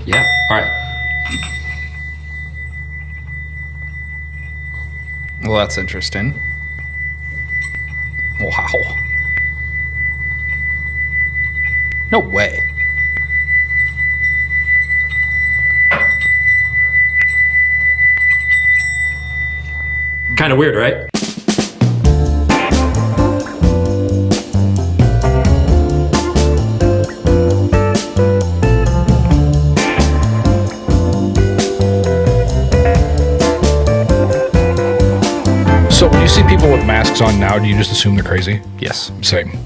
Yeah. All right. Well, that's interesting. Wow. No way. Kind of weird, right? So when you see people with masks on now, do you just assume they're crazy? Yes. Same.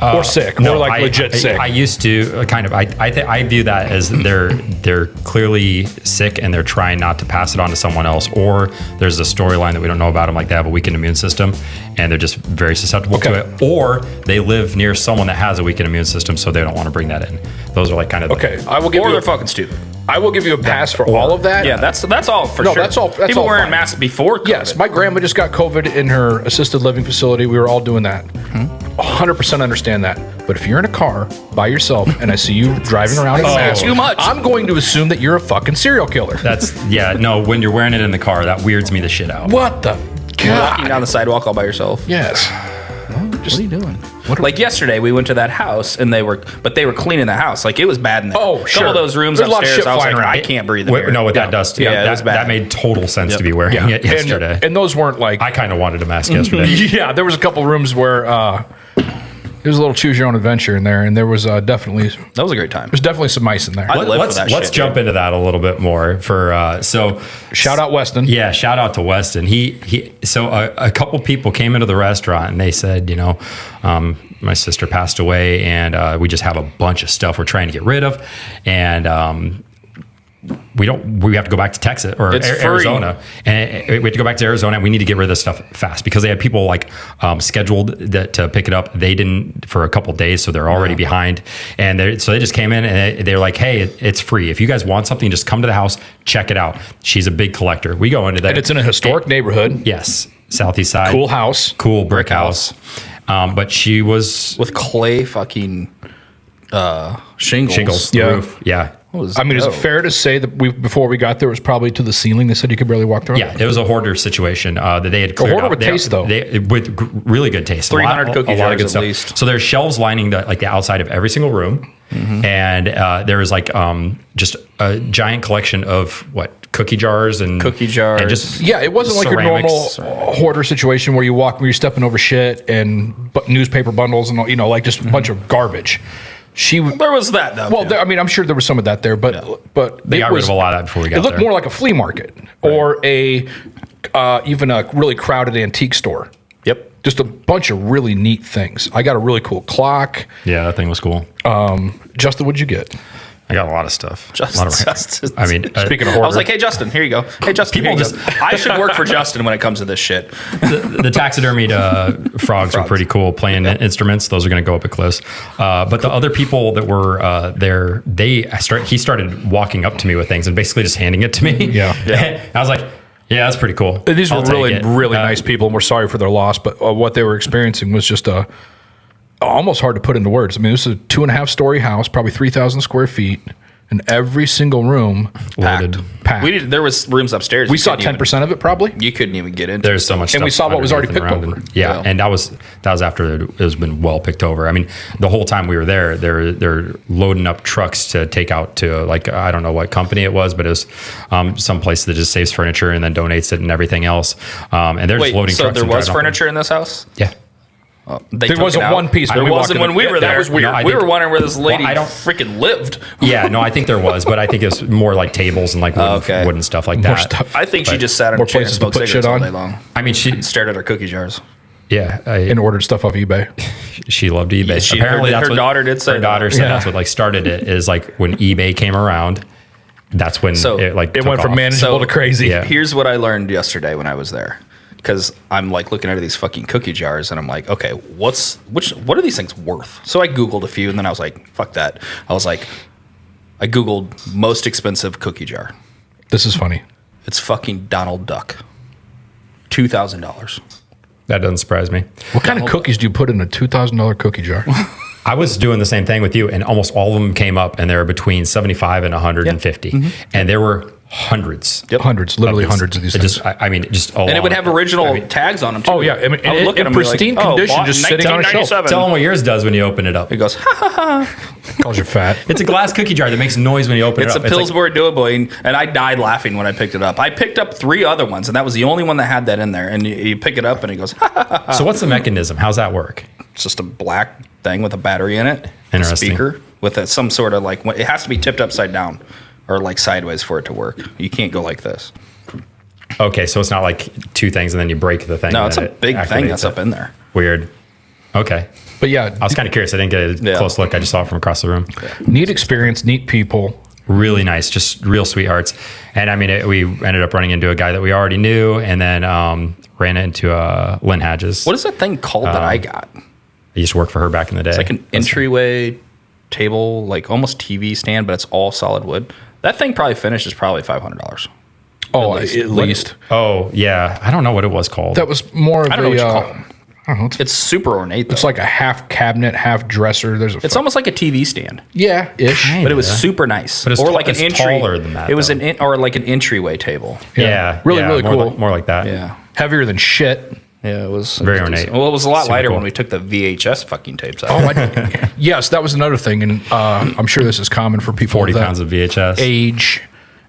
Or sick, or like legit sick. I used to kind of. I view that as they're clearly sick and they're trying not to pass it on to someone else, or there's a storyline that we don't know about them, like they have a weakened immune system and they're just very susceptible to it, or they live near someone that has a weakened immune system, so they don't want to bring that in. Those are like kind of Okay, I will give Or you. they're fucking stupid. I will give you a pass for all of that. Yeah, that's all for No, sure. that's all- that's People all wearing fine. masks before COVID. Yes, my grandma just got COVID in her assisted living facility. We were all doing that. 100% understand that. But if you're in a car by yourself and I see you driving around in a mask, too much. I'm going to assume that you're a fucking serial killer. no. When you're wearing it in the car, that weirds me the shit out. What the Walking God? down the sidewalk all by yourself. Yes. What are you doing? Like yesterday, we went to that house and they were cleaning the house. Like it was bad in there. Oh, A sure. couple of those rooms There's a lot of upstairs, shit I was flying like, around. I can't breathe in here. No, with that dust. Yeah, it was bad. That made total sense to be wearing Yeah. it yesterday. And those weren't like. I kind of wanted a mask yesterday. Yeah, there was a couple rooms where there was a little choose your own adventure in there, and there was definitely That was a great time. there's definitely some mice in there. I live for let's that let's shit, jump dude. into that a little bit more. Shout out Weston. Yeah, shout out to Weston. So a couple people came into the restaurant and they said, my sister passed away and we just have a bunch of stuff we're trying to get rid of, and we have to go back to Texas or It's free. Arizona, and we have to go back to Arizona, and we need to get rid of this stuff fast because they had people scheduled to pick it up. They didn't for a couple days, so they're already behind. And so they just came in and they're like, "Hey, it's free. If you guys want something, just come to the house, check it out." She's a big collector. We go into that, And it's in a historic neyborhood. yes, southeast side, Cool house. cool brick house. But she was With clay fucking shingles. the Yeah. roof, yeah. I mean, is it fair to say that before we got there, it was probably to the ceiling? They said you could barely walk through. Yeah, it was a hoarder situation that they had cleared hoarder out. with taste, though. With really good taste. 300 cookie a lot jars of good at stuff. least. So there's shelves lining the outside of every single room, and there is just a giant collection of cookie jars and just Yeah, it wasn't like your normal ceramics. hoarder situation where you walk, where you're stepping over shit and newspaper bundles and all, just a bunch of garbage. There was that though. Well, too. I'm sure there was some of that there, but They got rid of a lot of that before we got It looked there. more like a flea market or even a really crowded antique store. Yep. Just a bunch of really neat things. I got a really cool clock. Yeah, that thing was cool. Justin, what'd you get? I got a lot of stuff. Justin. I mean, Speaking of I hoarder, was like, "Hey, Justin, here you go. Hey, Justin, People here you go." I should work for Justin when it comes to this shit. the taxidermied frogs are pretty cool playing instruments. Those are going to go up at close. But the other people that were there, he started walking up to me with things and basically just handing it to me. Yeah. I was like, yeah, that's pretty cool. these were I'll take really, it. really nice people, and we're sorry for their loss. But what they were experiencing was just almost hard to put into words. I mean, this is a 2.5-story house, probably 3,000 square feet, and every single room Loaded. packed. There was rooms upstairs. We you saw couldn't 10% of it, probably. even- You couldn't even get into. There's so much stuff. And we saw what was already underneath and picked around over. it. Yeah, Yeah. and that was after it has been well picked over. I mean, the whole time we were there, they're loading up trucks to take out to I don't know what company it was, but it was some place that just saves furniture and then donates it and everything else. And they're just Wait, loading so trucks. there and was driving off furniture in this house? them. Yeah. They There took wasn't it out? one piece when There we walked wasn't in. when we were That there. was weird. No, I we think- were wondering where this lady I don't- freaking lived. Yeah, no, I think there was, but I think it's more like tables and like wooden stuff like that. stuff. I think she just sat on More a chair and places to smoked put cigarettes shit all on. day long. I mean, she Stared at her cookie jars. And ordered stuff off eBay. she loved eBay. Yeah, her daughter did say her that. daughter said Yeah. that's what started it. Is when eBay came around. That's when So, it It took went from off. manageable to crazy. Yeah. Here's what I learned yesterday when I was there. Because I'm looking at these fucking cookie jars and I'm like, okay, what are these things worth? So I Googled a few and then I was like, fuck that. I Googled most expensive cookie jar. This is funny. It's fucking Donald Duck. $2,000. That doesn't surprise me. What kind of cookies do you put in a $2,000 cookie jar? I was doing the same thing with you, and almost all of them came up, and they were between 75 and 150, and there were hundreds. Hundreds, literally hundreds of these things. I mean, just all And it would along. have original tags on them, too. Oh, yeah. I mean, I would look at in them and be pristine like, condition, bought in just sitting on a shelf. 1997. Tell them what yours does when you open it up. It goes, ha, ha, ha. Calls you fat. It's a glass cookie jar that makes noise when you open It's it a up. Pillsbury Doughboy, and I died laughing when I picked it up. I picked up 3 other ones, and that was the only one that had that in there. And you pick it up, and it goes, ha, ha, ha. So what's the mechanism? How's that work? It's just a black thing with a battery in it. Interesting. A speaker with some sort of like, it has to be tipped upside down or like sideways for it to work. You can't go like this. Okay, so it's not like 2 things and then you break the thing. No, and it's a then it big thing activates that's it. up in there. Weird. Okay. But yeah, I was kind of curious. I didn't get a close look. I just saw it from across the room. neat experience, neat people. Really nice, just real sweethearts. And I mean, we ended up running into a guy that we already knew, and then ran into Lynn Hadges. What is that thing called that I got? I used to work for her back in the day. It's like an entryway table, like almost TV stand, but it's all solid wood. That thing probably finishes probably $500. Oh, at least. Oh yeah, I don't know what it was called. That was more of I don't know what you call them. I don't know. It's super ornate, though. It's like a half cabinet, half dresser. There's a. It's almost like a TV stand, yeah, ish. Kinda. but it was super nice. But it's or tall- like an it's entry. taller than that, It was though. or like an entryway table. yeah, really, really more cool. More like that. Yeah. Heavier than shit. Yeah, it was Very it was ornate. decent. Well, it was a lot Super lighter cool. when we took the VHS fucking tapes out. Oh, yes, that was another thing, and I'm sure this is common for people 40 that pounds of VHS. age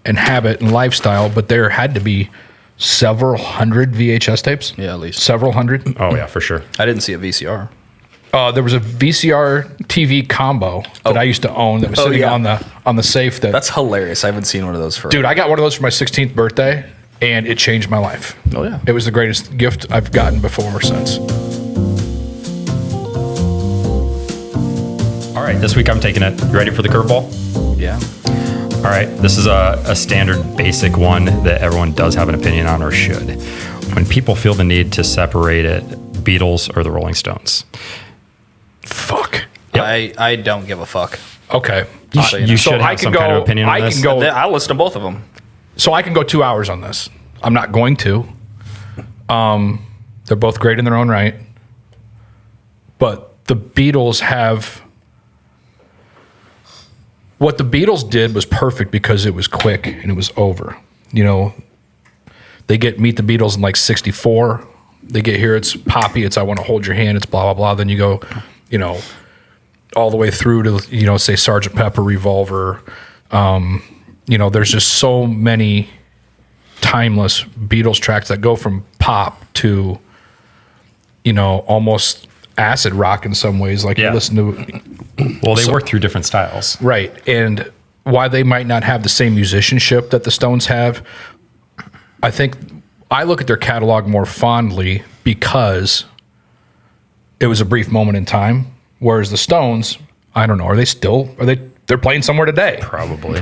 and habit and lifestyle. But there had to be several hundred VHS tapes. Yeah, at least. Several hundred. Oh yeah, for sure. I didn't see a VCR. There was a VCR TV combo that I used to own that was sitting yeah. on the safe. That's hilarious. I haven't seen one of those for. Dude, I got one of those for my 16th birthday, and it changed my life. Oh, yeah. It was the greatest gift I've gotten before or since. All right, this week I'm taking it. You ready for the curveball? Yeah. All right, this is a standard basic one that everyone does have an opinion on or should. When people feel the need to separate it, Beatles or the Rolling Stones? Fuck. Yep. I don't give a fuck. Okay. You should have some kind of opinion on this. I'll listen to both of them. So I can go 2 hours on this. I'm not going to. They're both great in their own right. But the Beatles have... What the Beatles did was perfect because it was quick and it was over. You know, they get Meet the Beatles in like 64. They get here, it's poppy, it's I Want to Hold Your Hand, it's blah, blah, blah. Then you go, you know, all the way through to, you know, say Sgt. Pepper, Revolver. You know, there's just so many timeless Beatles tracks that go from pop to, you know, almost acid rock in some ways. Like Yeah. you listen to... Well, they work through different styles. Right. And why they might not have the same musicianship that the Stones have, I think I look at their catalog more fondly because it was a brief moment in time. Whereas the Stones, I don't know, they're playing somewhere today. Probably.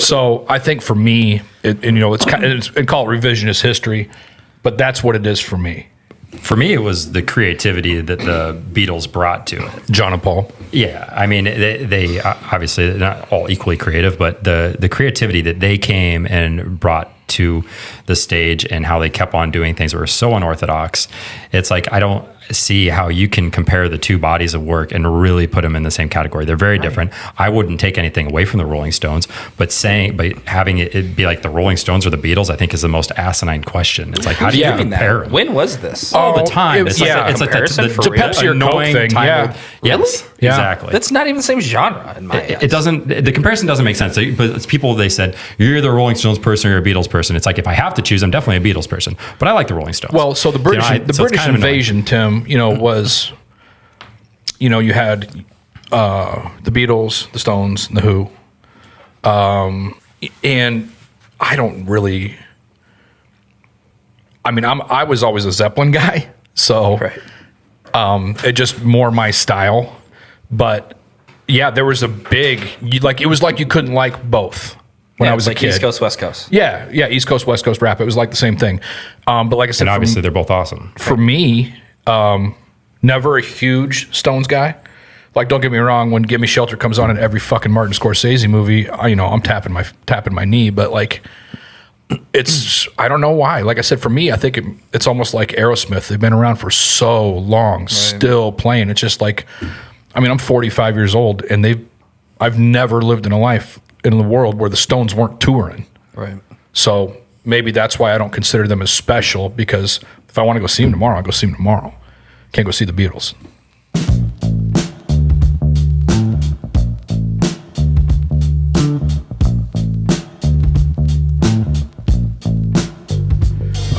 So I think for me, and you know, and call it revisionist history, but that's what it is for me. For me, it was the creativity that the Beatles brought to it. John and Paul. Yeah, I mean, they obviously they're not all equally creative, but the creativity that they came and brought to the stage and how they kept on doing things that were so unorthodox, it's like I don't see how you can compare the two bodies of work and really put them in the same category. They're very different. I wouldn't take anything away from the Rolling Stones, but having it be like the Rolling Stones or the Beatles, I think is the most asinine question. It's like, how do you compare them? When was this? All the time. It's It's like comparison the for real? Pepsi or Coke annoying thing, time. yeah. Yes, Yeah. exactly. That's not even the same genre in my eyes. It doesn't. The comparison doesn't make sense. But it's people. They said you're either a Rolling Stones person or a Beatles person. It's like if I have to choose, I'm definitely a Beatles person. But I like the Rolling Stones. Well, so the British, So it's British kind of annoying. invasion, Tim, you know, was, you know, you had the Beatles, the Stones, and the Who, and I don't really. I mean, I was always a Zeppelin guy, so it just more my style. But yeah, there was a big it was like you couldn't like both when I was like a kid. East Coast, West Coast. Yeah, East Coast, West Coast rap. It was like the same thing. But like I said, And obviously they're both awesome. for me, never a huge Stones guy. Like, don't get me wrong, when "Give Me Shelter" comes on in every fucking Martin Scorsese movie, I'm tapping my knee. But like, it's I don't know why. Like I said, for me, I think it's almost like Aerosmith. They've been around for so long, still playing. It's just like I mean, I'm 45 years old, and I've never lived in a life in the world where the Stones weren't touring. Right. So maybe that's why I don't consider them as special, because if I want to go see them tomorrow, I'll go see them tomorrow. Can't go see the Beatles.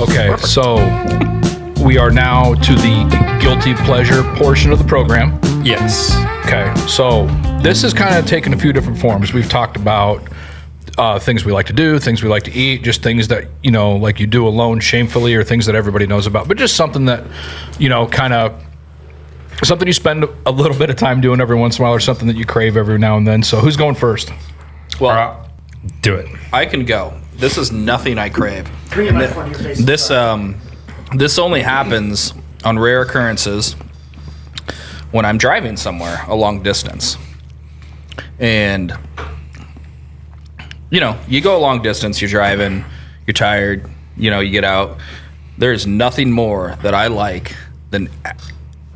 Okay, so we are now to the guilty pleasure portion of the program. Yes. Okay, so this is kind of taken a few different forms. We've talked about things we like to do, things we like to eat, just things that, you know, like you do alone shamefully, or things that everybody knows about, but just something that, you know, kind of something you spend a little bit of time doing every once in a while, or something that you crave every now and then. So who's going first? Well, do it. I can go. This is nothing I crave. Bring your microphone to your face. This only happens on rare occurrences when I'm driving somewhere a long distance. And, you know, you go a long distance, you're driving, you're tired, you know, you get out. There's nothing more that I like than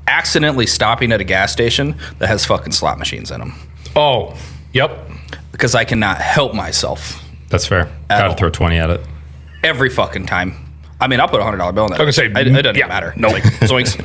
accidentally stopping at a gas station that has fucking slot machines in them. Oh, yep. Because I cannot help myself. That's fair. At Got all. to throw 20 at it. Every fucking time. I mean, I'll put a $100 bill in that. I was gonna say, it doesn't yeah, matter. no. Like, zoinks.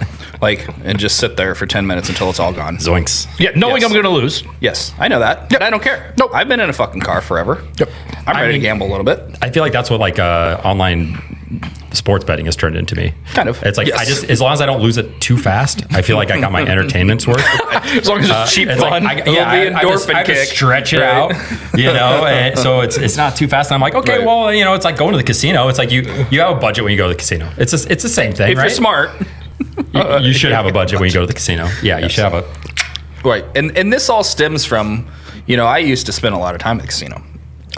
Like, and just sit there for 10 minutes until it's all gone. Zoinks. Yeah, knowing Yes. I'm going to lose. Yes, I know that. But I don't care. Nope. I've been in a fucking car forever. Yep. I'm ready to mean- gamble a little bit. I feel like that's what like online sports betting has turned into me. Kind of. It's like Yes. I just, as long as I don't lose it too fast, I feel like I got my entertainment's worth. As long as it's cheap It's fun. like, little endorphin I have to kick, stretch it right? out, you know. And so it's not too fast. And I'm like, okay, Right. well, you know, it's like going to the casino. It's like you have a budget when you go to the casino. It's the same thing, If right? you're smart. You should have a budget when you go to the casino. Yeah, you should have a. Right. And this all stems from, you know, I used to spend a lot of time at the casino.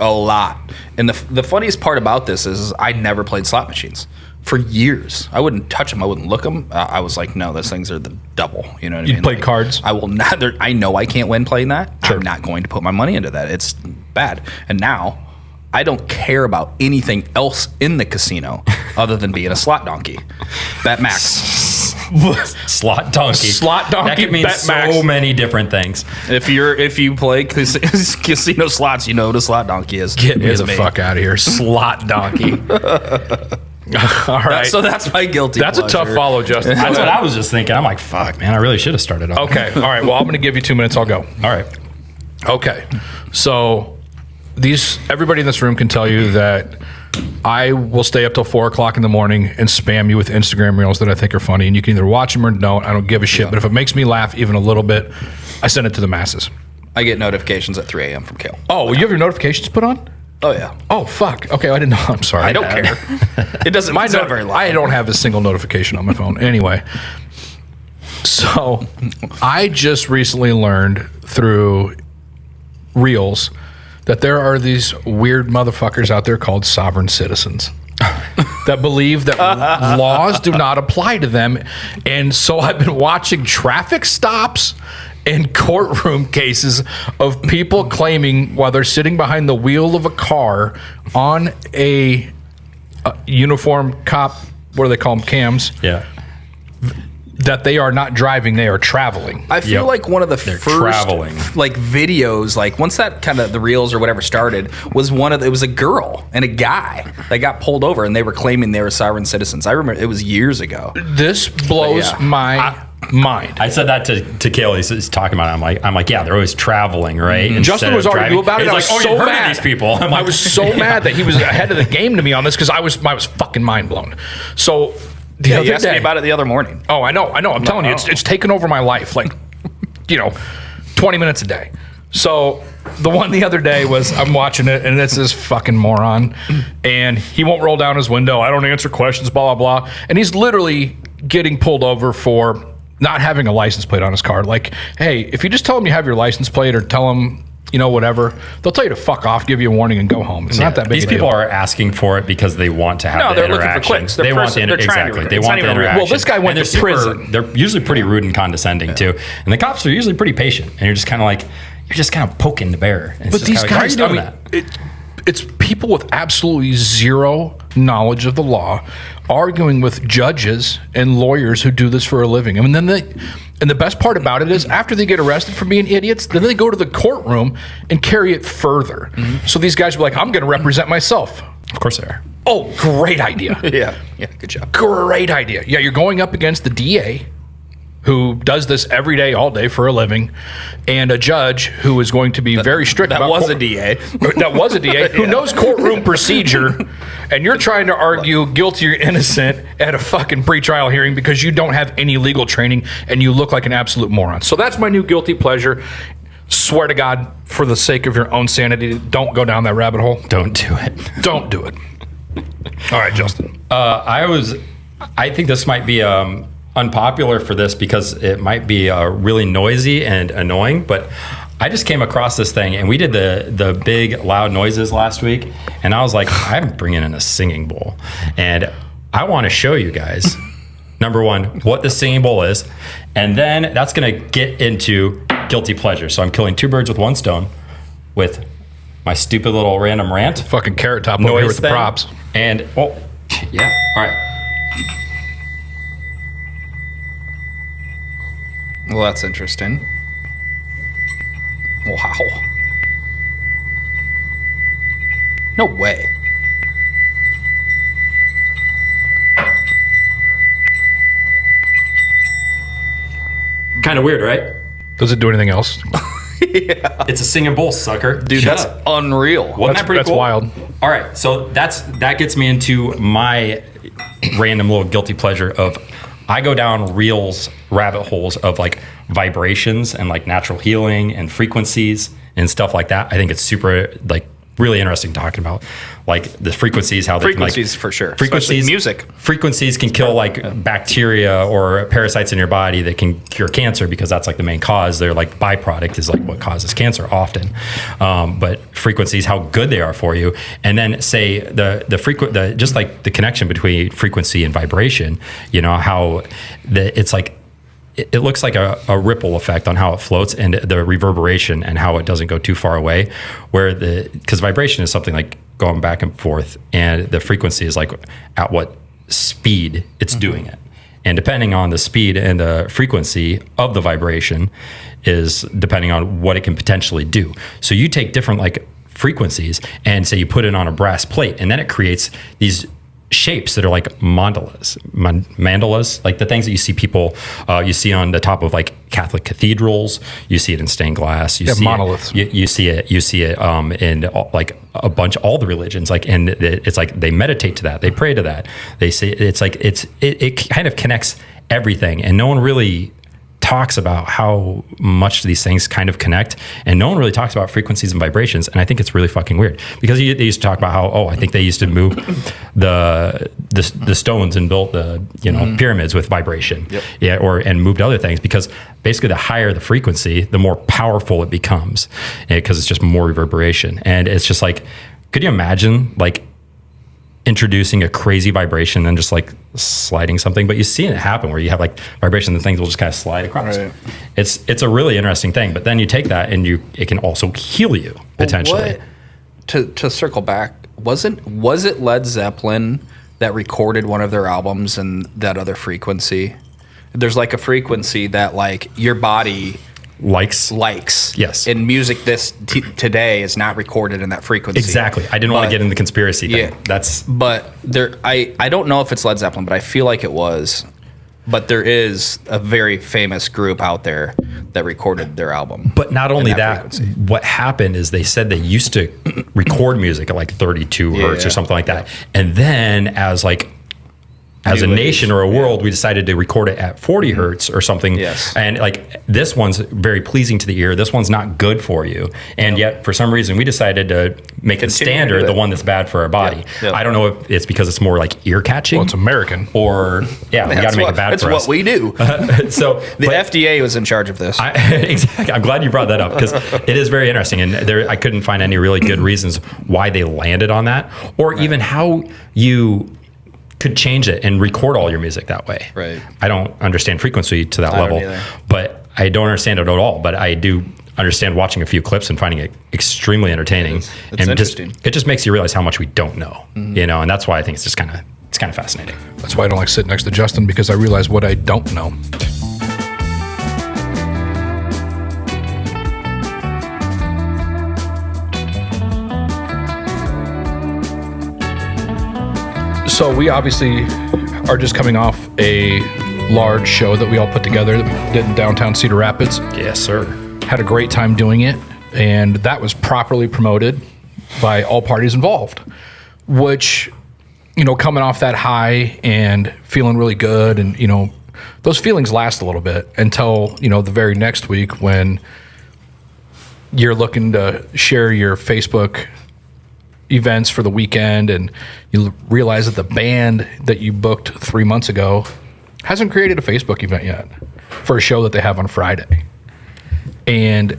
A lot. And the funniest part about this is I never played slot machines. For years, I wouldn't touch them. I wouldn't look them. I was like, no, those things are the double. You know what I mean? You played Like, cards? I will not. I know I can't win playing that. Sure. I'm not going to put my money into that. It's bad. And now I don't care about anything else in the casino other than being a slot donkey. Bet max. Slot donkey. Slot donkey, That could mean bet so max. many different things. If you play casino slots, you know what a slot donkey is. Get me It's the fuck out of here. Slot donkey. All right. So that's my guilty That's a pleasure. tough follow, Justin. That's what I was just thinking. I'm like, fuck, man, I really should have started off. Okay. All right. Well, I'm going to give you 2 minutes. I'll go. All right. Okay. So everybody in this room can tell you that I will stay up till 4 o'clock in the morning and spam you with Instagram reels that I think are funny, and you can either watch them or don't. I don't give a shit. But if it makes me laugh even a little bit, I send it to the masses. I get notifications at 3 a.m. from Kale. Oh, you have your notifications put on? Oh yeah. Oh, fuck. Okay, I didn't know. I'm sorry. I don't care. It doesn't. It's not very long. I don't have a single notification on my phone. Anyway, so I just recently learned through Reels that there are these weird motherfuckers out there called sovereign citizens that believe that laws do not apply to them. And so I've been watching traffic stops and courtroom cases of people claiming while they're sitting behind the wheel of a car on a uniform cop, what do they call them, cams, Yeah. that they are not driving, they are traveling. I feel Yep. like one of the They're first traveling. like videos, like once that kind of the reels or whatever started, was it was a girl and a guy that got pulled over and they were claiming they were sovereign citizens. I remember it was years ago. This blows Yeah. my mind. I said that to Kale. He's talking about it. I'm like, yeah, they're always traveling, right? Mm-hmm. Justin Instead was of arguing driving. about it. He's I like, was oh, so you've heard of mad. these people. I'm I like, was so mad that he was ahead of the game to me on this because I was fucking mind blown. So the Yeah, other you asked day, me about it the other morning. Oh, I know. I'm telling you, it's taken over my life. Like, 20 minutes a day. So the one the other day was I'm watching it and it's this fucking moron and he won't roll down his window. I don't answer questions, blah, blah, blah. And he's literally getting pulled over for not having a license plate on his car. Like, hey, if you just tell them you have your license plate or tell them, whatever, they'll tell you to fuck off, give you a warning and go home. It's not that big These a people deal. are asking for it because they want to have No, the they're looking for interaction. clicks. They're They want the they're trying to exactly. recruit. They It's want not the even real. interaction. Well, this guy went And to they're prison. They're usually pretty rude and condescending too, and the cops are usually pretty patient. And you're just kind of like, you're just kind of poking the bear. And it's But just these kinda like, guys, why are you doing that? it's people with absolutely zero knowledge of the law, arguing with judges and lawyers who do this for a living. I mean, and the best part about it is after they get arrested for being idiots, then they go to the courtroom and carry it further. So these guys are like, I'm going to represent myself. Of course they are. Oh, great idea. Yeah, good job. Great idea. Yeah, you're going up against the DA, who does this every day, all day for a living, and a judge who is going to be very strict That about was a DA. That was a DA who knows courtroom procedure, and you're trying to argue guilty or innocent at a fucking pretrial hearing because you don't have any legal training and you look like an absolute moron. So that's my new guilty pleasure. Swear to God, for the sake of your own sanity, don't go down that rabbit hole. Don't do it. Don't do it. All right, Justin. I think this might be unpopular for this because it might be really noisy and annoying, but I just came across this thing, and we did the big loud noises last week, and I was like, I'm bringing in a singing bowl, and I want to show you guys, number one, what the singing bowl is, and then that's going to get into guilty pleasure. So I'm killing two birds with one stone with my stupid little random rant. Fucking Carrot Top over here with the props. And, oh, yeah, all right. Well, that's interesting. Wow. No way. Kind of weird, right? Does it do anything else? Yeah. It's a singing bowl, sucker. Dude, Shut that's up. unreal. Wasn't that pretty That's cool? wild. All right, so that gets me into my random little guilty pleasure of I go down reels, rabbit holes of like vibrations and like natural healing and frequencies and stuff like that. I think it's super like really interesting talking about like the frequencies, how they Frequencies can, like, for sure. frequencies, Especially music. Frequencies can kill like bacteria or parasites in your body that can cure cancer because that's like the main cause. They're like byproduct is like what causes cancer often. But frequencies, how good they are for you. And then say just like the connection between frequency and vibration, you know, how it's like, it looks like a ripple effect on how it floats and the reverberation and how it doesn't go too far away, because vibration is something like going back and forth, and the frequency is like at what speed it's doing it. And depending on the speed and the frequency of the vibration is depending on what it can potentially do. So you take different like frequencies and say you put it on a brass plate, and then it creates these shapes that are like mandalas, like the things that you see people, you see on the top of like Catholic cathedrals. You see it in stained glass. You see monoliths. You see it in like a bunch, all the religions. Like, and it's like they meditate to that, they pray to that. They say it's like it kind of connects everything, and no one really talks about how much these things kind of connect, and no one really talks about frequencies and vibrations. And I think it's really fucking weird because they used to talk about how, I think they used to move the stones and built the pyramids with vibration, and moved other things because basically the higher the frequency, the more powerful it becomes because it's just more reverberation. And it's just like, could you imagine like introducing a crazy vibration and just like sliding something? But you see it happen where you have like vibration and things will just kind of slide across. Right. It's a really interesting thing. But then you take that and it can also heal you potentially. To circle back, was it Led Zeppelin that recorded one of their albums in that other frequency? There's like a frequency that like your body likes. Yes. In music today is not recorded in that frequency. Exactly. I didn't want to get into the conspiracy thing. Yeah. But I don't know if it's Led Zeppelin, but I feel like it was. But there is a very famous group out there that recorded their album. But not only that, what happened is they said they used to record music at like 32 hertz or something like that. And then as a nation or a world, we decided to record it at 40 hertz or something. Yes. And like this one's very pleasing to the ear. This one's not good for you. And yet for some reason we decided to make it standard, the one that's bad for our body. Yep. I don't know if it's because it's more like ear catching. Well, it's American. Or we got to make it bad for us. That's what we do. So the FDA was in charge of this. Exactly. I'm glad you brought that up because it is very interesting. And I couldn't find any really good reasons why they landed on that or even how you could change it and record all your music that way. Right. I don't understand frequency to that level, but I don't understand it at all. But I do understand watching a few clips and finding it extremely entertaining. It's and interesting. it just makes you realize how much we don't know, you know, and that's why I think it's kind of fascinating. That's why I don't like sitting next to Justin, because I realize what I don't know. So we obviously are just coming off a large show that we all put together that we did in downtown Cedar Rapids. Yes, sir. Had a great time doing it, and that was properly promoted by all parties involved, which, you know, coming off that high and feeling really good, and, you know, those feelings last a little bit until, you know, the very next week when you're looking to share your Facebook events for the weekend and you realize that the band that you booked 3 months ago hasn't created a Facebook event yet for a show that they have on Friday. And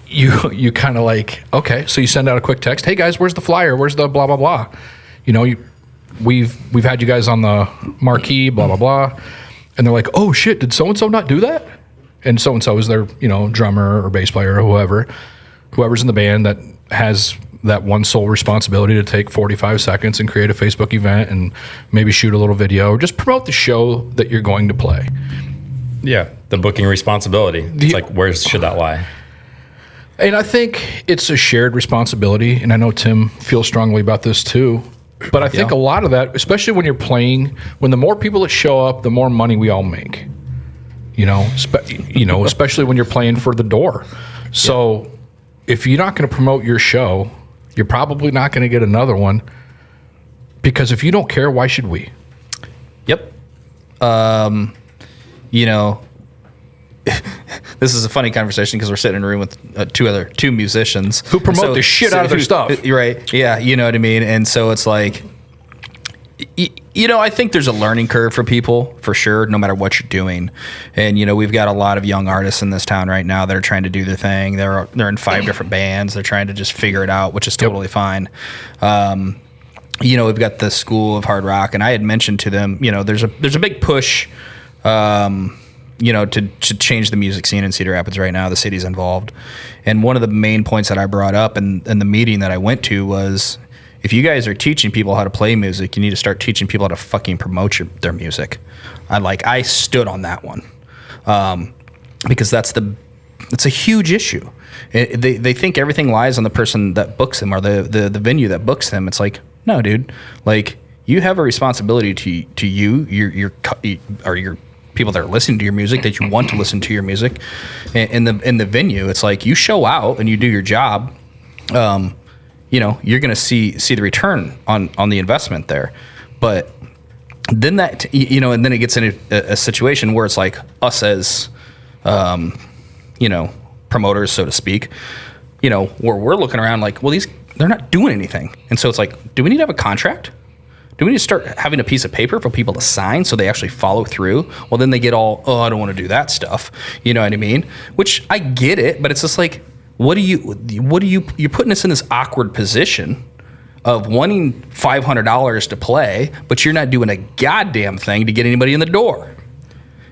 you kind of like, okay, so you send out a quick text, hey guys, where's the flyer? Where's the blah, blah, blah? You know, we've had you guys on the marquee, blah, blah, blah. And they're like, oh shit, did so-and-so not do that? And so-and-so is their, you know, drummer or bass player or whoever's in the band that has that one sole responsibility to take 45 seconds and create a Facebook event and maybe shoot a little video or just promote the show that you're going to play. Yeah, the booking responsibility. It's like, where should that lie? And I think it's a shared responsibility, and I know Tim feels strongly about this too. But I think a lot of that, especially when you're playing, when the more people that show up, the more money we all make. You know, especially when you're playing for the door. So if you're not going to promote your show, you're probably not going to get another one, because if you don't care, why should we? Yep. You know, this is a funny conversation because we're sitting in a room with two musicians who promote the shit out of their stuff. Right. Yeah. You know what I mean? And so it's like, you know, I think there's a learning curve for people, for sure, no matter what you're doing. And, you know, we've got a lot of young artists in this town right now that are trying to do their thing. They're in 5 different bands. They're trying to just figure it out, which is totally fine. You know, we've got the School of Hard Rock, and I had mentioned to them, you know, there's a big push, you know, to change the music scene in Cedar Rapids right now. The city's involved. And one of the main points that I brought up in the meeting that I went to was, if you guys are teaching people how to play music, you need to start teaching people how to fucking promote their music. I stood on that one, because it's a huge issue. They think everything lies on the person that books them or the venue that books them. It's like, no, dude. Like, you have a responsibility to your people that are listening to your music, that you want to listen to your music in the venue. It's like, you show out and you do your job. You know, you're going to see the return on the investment there. But then that, you know, and then it gets in a situation where it's like us as, you know, promoters, so to speak, you know, where we're looking around like, well, they're not doing anything. And so it's like, do we need to have a contract? Do we need to start having a piece of paper for people to sign so they actually follow through? Well, then they get all, oh, I don't want to do that stuff. You know what I mean? Which I get it, but it's just like, you're putting us in this awkward position of wanting $500 to play, but you're not doing a goddamn thing to get anybody in the door.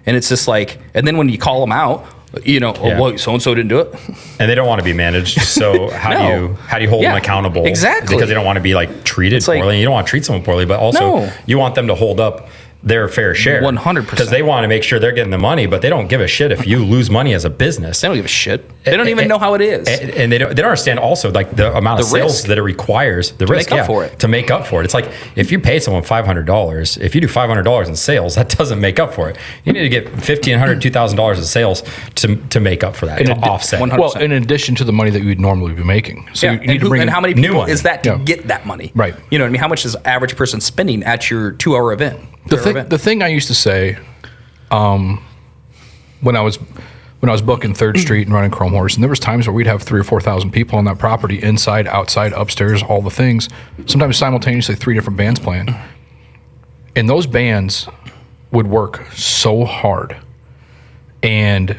And it's just like, and then when you call them out, you know, oh, well, so-and-so didn't do it. And they don't want to be managed. So how do you hold them accountable? Exactly. Because they don't want to be like treated poorly. Like, you don't want to treat someone poorly, but also you want them to hold up their fair share. 100%. Because they want to make sure they're getting the money, but they don't give a shit if you lose money as a business. They don't give a shit. They don't even know how it is. And they don't understand also like the amount of sales that it requires, the risk make up for it. To make up for it. It's like, if you pay someone $500, if you do $500 in sales, that doesn't make up for it. You need to get $1,500, $2,000 in sales to make up for that, to offset. 100%. Well, in addition to the money that you would normally be making. So you need to bring and how many people money. is that to get that money? Right. You know what I mean? How much is the average person spending at your 2-hour event? The thing I used to say, when I was booking 3rd Street and running Chrome Horse, and there was times where we'd have 3,000 or 4,000 people on that property, inside, outside, upstairs, all the things. Sometimes simultaneously 3 different bands playing, and those bands would work so hard, and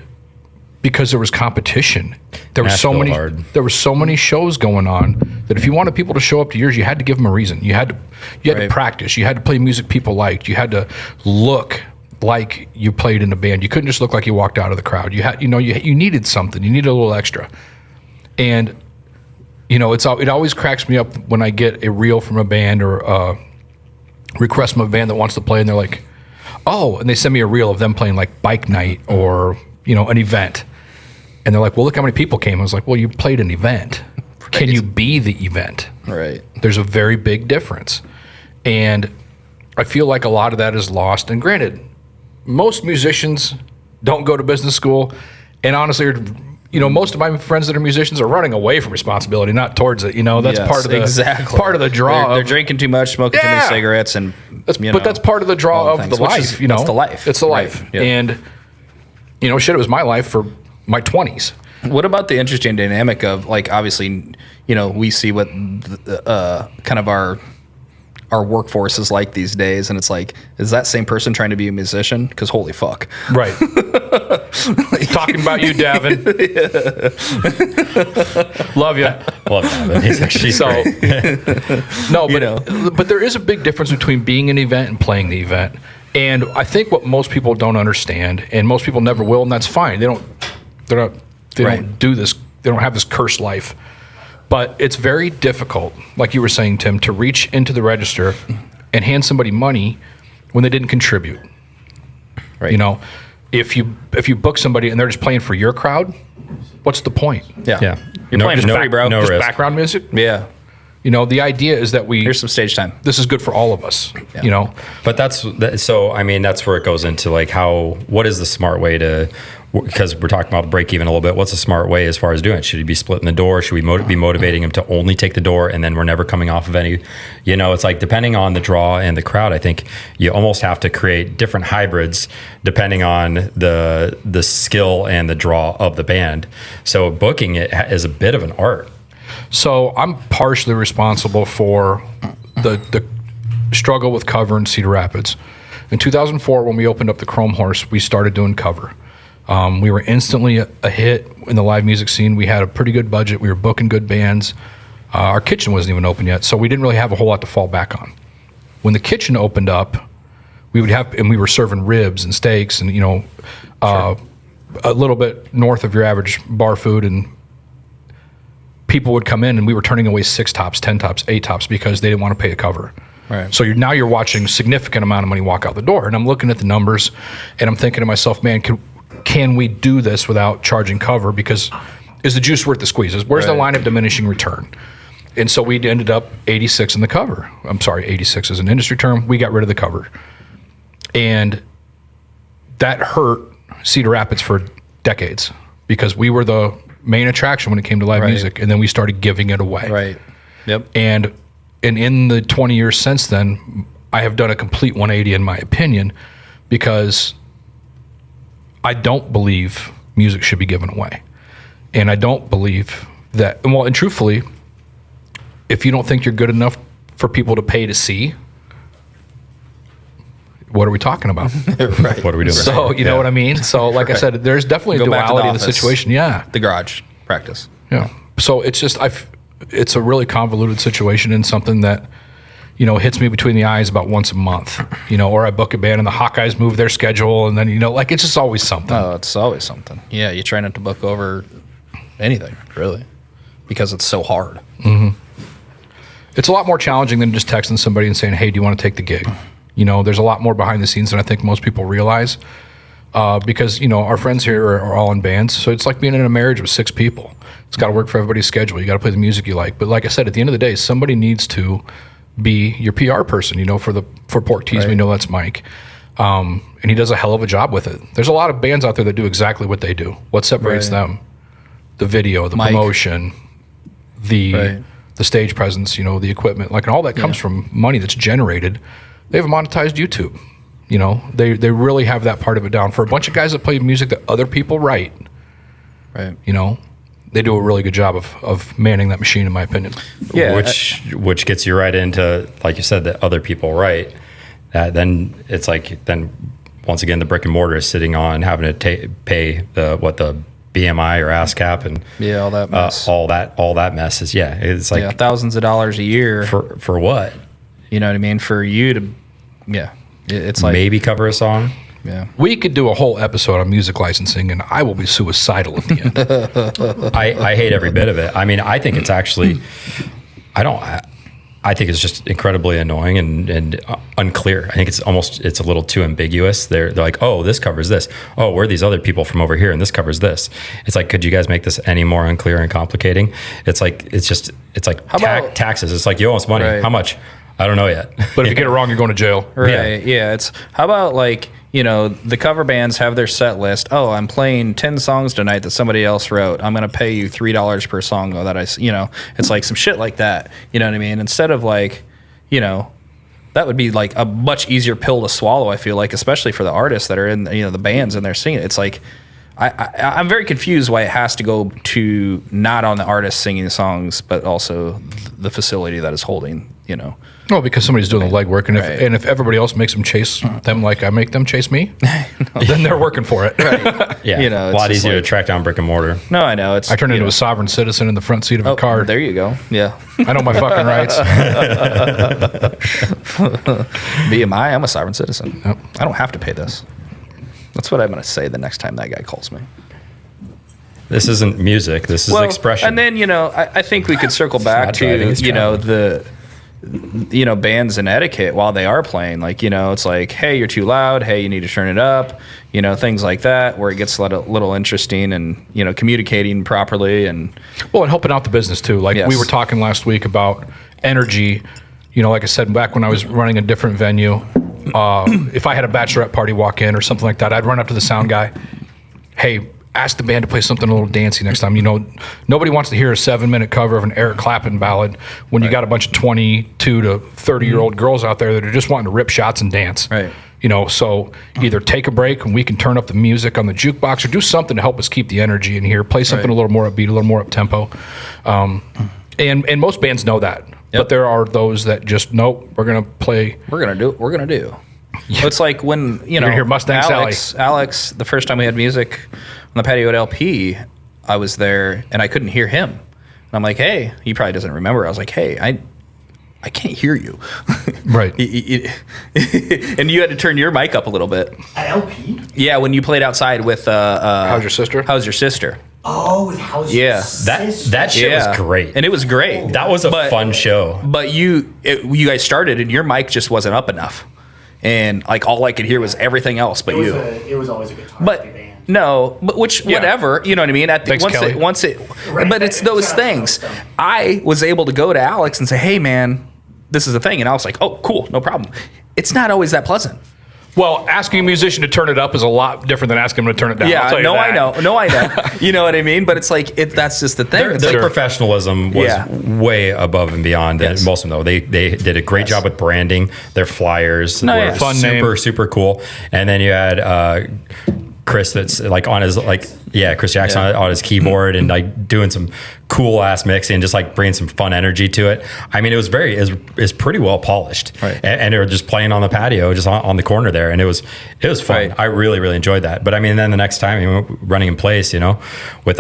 because there was competition, there were so many shows going on that if you wanted people to show up to yours, you had to give them a reason. You had to practice. You had to play music people liked. You had to look like you played in a band. You couldn't just look like you walked out of the crowd. You had, you needed something. You needed a little extra. And, it always cracks me up when I get a reel from a band or a request from a band that wants to play, and they're like, oh, and they send me a reel of them playing like bike night or, an event. And they're like, well, look how many people came. I was like, well, you played an event. Right. Can you be the event? Right. There's a very big difference. And I feel like a lot of that is lost. And granted, most musicians don't go to business school. And honestly, most of my friends that are musicians are running away from responsibility, not towards it. That's part of the part of the draw. They're drinking too much, smoking too many cigarettes, and but that's part of the draw of the life. It's the life. It's the life. Right. Yep. And it was my life for my 20s. What about the interesting dynamic of, like, obviously, we see what kind of our workforce is like these days, and it's like, is that same person trying to be a musician? Because holy fuck. Right. Talking about you, Davin. Love you. Love Davin. He's actually great. No, but there is a big difference between being an event and playing the event. And I think what most people don't understand, and most people never will, and that's fine. They don't do this. They don't have this cursed life. But it's very difficult, like you were saying, Tim, to reach into the register and hand somebody money when they didn't contribute. Right. If you book somebody and they're just playing for your crowd, what's the point? Yeah. You're playing for free, bro. Just risk. background music? Yeah. The idea is that here's some stage time. This is good for all of us, But that's where it goes into like what is the smart way to, because we're talking about the break even a little bit. What's a smart way as far as doing it? Should he be splitting the door? Should we be motivating him to only take the door and then we're never coming off of any, it's like depending on the draw and the crowd, I think you almost have to create different hybrids depending on the skill and the draw of the band. So booking it is a bit of an art. So I'm partially responsible for the struggle with cover in Cedar Rapids. In 2004, when we opened up the Chrome Horse, we started doing cover. We were instantly a hit in the live music scene. We had a pretty good budget. We were booking good bands. Our kitchen wasn't even open yet, so we didn't really have a whole lot to fall back on. When the kitchen opened up, we were serving ribs and steaks and, a little bit north of your average bar food, and people would come in and we were turning away 6 tops, 10 tops, 8 tops because they didn't want to pay a cover. Right. So now you're watching significant amount of money walk out the door. And I'm looking at the numbers and I'm thinking to myself, man, can we do this without charging cover? Because is the juice worth the squeeze? Where's the line of diminishing return? And so we ended up 86 in the cover. I'm sorry, 86 is an industry term. We got rid of the cover. And that hurt Cedar Rapids for decades because we were the main attraction when it came to live music, and then we started giving it away. Right. Yep. And in the 20 years since then, I have done a complete 180 in my opinion, because I don't believe music should be given away. And I don't believe that, and truthfully, if you don't think you're good enough for people to pay to see, what are we talking about? Right. What are we doing? So, you know what I mean? So, like I said, there's definitely a duality of the situation. Yeah. The garage practice. Yeah. So it's just, it's a really convoluted situation, and something that, hits me between the eyes about once a month, or I book a band and the Hawkeyes move their schedule, and then, it's just always something. Oh, it's always something. Yeah. You try not to book over anything, really, because it's so hard. Mm-hmm. It's a lot more challenging than just texting somebody and saying, hey, do you want to take the gig? There's a lot more behind the scenes than I think most people realize, because, our friends here are all in bands. So it's like being in a marriage with 6 people. It's got to work for everybody's schedule. You got to play the music you like. But like I said, at the end of the day, somebody needs to be your PR person, for Pork Tees. Right. We know that's Mike. And he does a hell of a job with it. There's a lot of bands out there that do exactly what they do. What separates them? The video, the promotion, the stage presence, the equipment, and all that comes from money that's generated. They have monetized YouTube. They really have that part of it down. For a bunch of guys that play music that other people write, right? They do a really good job of manning that machine, in my opinion. Yeah, which gets you right into, like you said, that other people write. Then it's like, then once again, the brick and mortar is sitting on having to pay the BMI or ASCAP and all that mess. all that mess is it's like thousands of dollars a year for what? You know what I mean? For you to, it's like maybe cover a song. Yeah. We could do a whole episode on music licensing, and I will be suicidal at the end. I hate every bit of it. I mean, I think it's actually, I think it's just incredibly annoying and unclear. I think it's a little too ambiguous. They're like, oh, this covers this. Oh, we're these other people from over here, and this covers this. It's like, could you guys make this any more unclear and complicating? It's like taxes. It's like, you owe us money. Right. How much? I don't know yet. But if you get it wrong, you're going to jail. Right. Yeah. It's how about like, the cover bands have their set list. Oh, I'm playing 10 songs tonight that somebody else wrote. I'm going to pay you $3 per song that it's like some shit like that. You know what I mean? Instead of like, that would be like a much easier pill to swallow, I feel like, especially for the artists that are in, the bands and they're singing. It's like, I'm very confused why it has to go to not on the artist singing the songs, but also the facility that is holding, Well, because somebody's doing the legwork, and Right. if everybody else makes them chase them like I make them chase me, then they're working for it. Right. Yeah, it's a lot just easier like- to track down brick and mortar. No, I know. It's I turn into a sovereign citizen in the front seat of a car. There you go. Yeah. I know my fucking rights. BMI, I'm a sovereign citizen. Yep. I don't have to pay this. That's what I'm going to say the next time that guy calls me. This isn't music. This is expression. And then, I think we could circle back not to, driving, it's driving. the bands and etiquette while they are playing. Like, it's like, hey, you're too loud. Hey, you need to turn it up. Things like that where it gets a little interesting and, communicating properly. And Well, and helping out the business too. Like Yes. we were talking last week about energy. Like I said, back when I was running a different venue, if I had a bachelorette party walk in or something like that, I'd run up to the sound guy. Hey, ask the band to play something a little dancey next time. Nobody wants to hear a 7-minute cover of an Eric Clapton ballad when you got a bunch of 22 to 30-year-old girls out there that are just wanting to rip shots and dance. Right. So either take a break and we can turn up the music on the jukebox or do something to help us keep the energy in here. Play something Right. a little more upbeat, a little more up tempo. And most bands know that. Yep. But there are those that just, nope, we're going to play. we're going to do what we're going to do. It's like when, gonna hear Mustang Alex, the first time we had music on the patio at LP, I was there and I couldn't hear him. And I'm like, hey, he probably doesn't remember. I was like, hey, I can't hear you. Right. And you had to turn your mic up a little bit. At LP? Yeah, when you played outside with How's Your Sister? How's Your Sister? Oh, how's Yeah. your sister? That shit was great. And it was great. That was a fun show. But you guys started and your mic just wasn't up enough. And like all I could hear was everything else but you. It was always a guitar But band. no, but whatever, you know what I mean? Thanks, Kelly. But it's those things. I was able to go to Alex and say, "Hey man, this is a thing." And I was like, "Oh, cool, no problem." It's not always that pleasant. Well, asking a musician to turn it up is a lot different than asking them to turn it down. I'll Yeah, tell you no, I that. know. No, I know. You know what I mean? But it's like that's just the thing. It's Their like, professionalism was Yeah. way above and beyond. Yes. And most of them, though, they did a great job with branding. Their flyers No, were yeah. Fun super, name. super cool. And then you had Chris that's like on his Chris Jackson Yeah. on his keyboard and like doing some cool ass mixing and just like bringing some fun energy to it. I mean, it was pretty well polished. Right. And they were just playing on the patio, just on the corner there, and it was fun. Right. I really, really enjoyed that. But I mean, then the next time running in place, with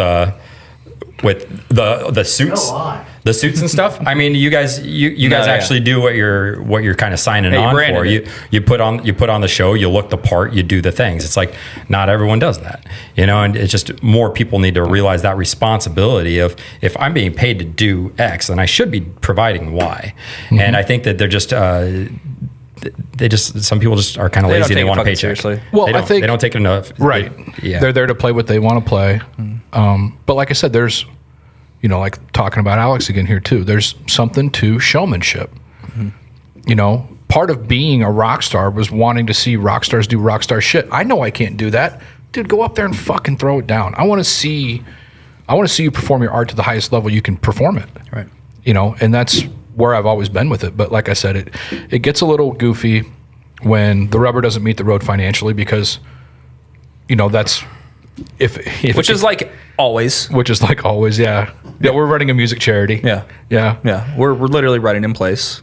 the suits. No lie. The suits and stuff. I mean, you guys yeah. actually do what you're kind of signing Hey, you on branded for. it. You put on the show. You look the part. You do the things. It's like not everyone does that, and it's just more people need to realize that responsibility of if I'm being paid to do X, then I should be providing Y. Mm-hmm. And I think that they're just. Some people just are kind of They don't lazy. They take it want a fucking paycheck. seriously. Well, they I think- they don't take it enough. Right. Yeah. They're there to play what they want to play. But like I said, there's, like talking about Alex again here too, there's something to showmanship. Part of being a rock star was wanting to see rock stars do rock star shit. I know I can't do that. Dude, go up there and fucking throw it down. I want to see you perform your art to the highest level you can perform it. Right. And that's where I've always been with it. But like I said, it gets a little goofy when the rubber doesn't meet the road financially because, that's if Which is like always. which is like always, yeah. Yeah, we're running a music charity. Yeah. Yeah. Yeah. We're literally running in place.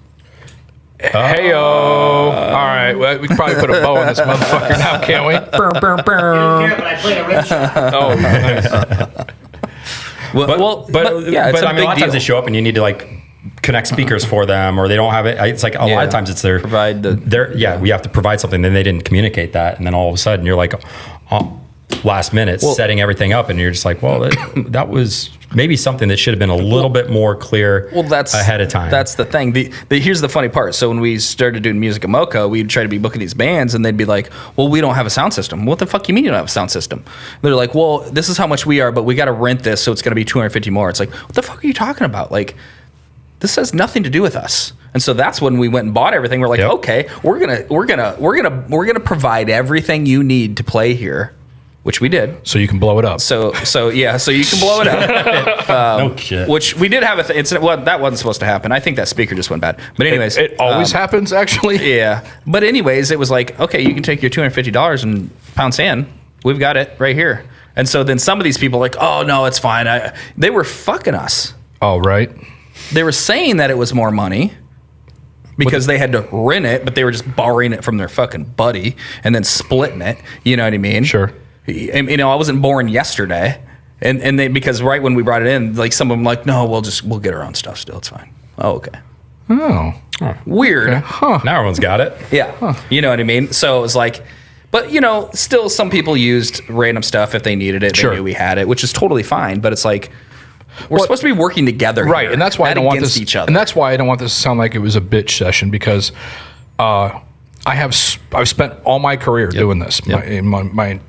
Hey yo. All right. Well, we can probably put a bow on this motherfucker now, can't we? I didn't hear it, but I played a rim shot. Oh, nice. Well, But yeah, it's I a mean, big a lot of times deal. they show up and you need to like connect speakers for them, or they don't have it. It's like a lot of times it's their provide we have to provide something. Then they didn't communicate that, and then all of a sudden you're like, last minute setting everything up, and you're just like, well, that was maybe something that should have been a little bit more clear. That's ahead of time. That's the thing. Here's the funny part. So when we started doing music at Mocha, we'd try to be booking these bands, and they'd be like, well, we don't have a sound system. What the fuck you mean you don't have a sound system? They're like, well, this is how much we are, but we got to rent this, so it's going to be $250 more. It's like, what the fuck are you talking about? Like, this has nothing to do with us. And so that's when we went and bought everything. We're like, okay, we're gonna provide everything you need to play here, which we did. So you can blow it up. So you can blow it up. No shit. Which we did have incident. Well, that wasn't supposed to happen. I think that speaker just went bad. But anyways, it always happens, actually. Yeah. But anyways, it was like, okay, you can take your $250 and pound sand. We've got it right here. And so then some of these people are like, oh no, it's fine. They were fucking us. Oh, right. They were saying that it was more money because they had to rent it, but they were just borrowing it from their fucking buddy and then splitting it. You know what I mean? Sure. You know, I wasn't born yesterday, and they, because right when we brought it in, like some of them like, no, we'll get our own stuff still. It's fine. Oh, okay. Oh. Weird. Okay. Huh. Now everyone's got it. Yeah. Huh. You know what I mean? So it was like, but you know, still some people used random stuff if they needed it. They knew we had it, which is totally fine. But it's like, we're supposed to be working together, right? Here, and that's why I don't want this. Each other. And that's why I don't want this to sound like it was a bitch session, because I've spent all my career doing this. Yep. My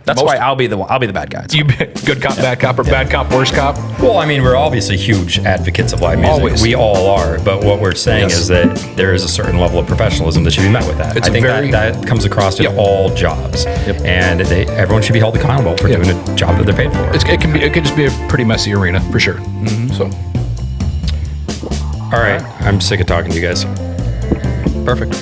that's why I'll be the bad guy. You good cop, bad cop, or bad cop, worst cop? Well, I mean, we're obviously huge advocates of live music. Always. We all are. But what we're saying is that there is a certain level of professionalism that should be met with that. It's I think that comes across in all jobs. And everyone should be held accountable for doing a job that they're paid for. It can just be a pretty messy arena for sure. So, all right. I'm sick of talking to you guys. Perfect.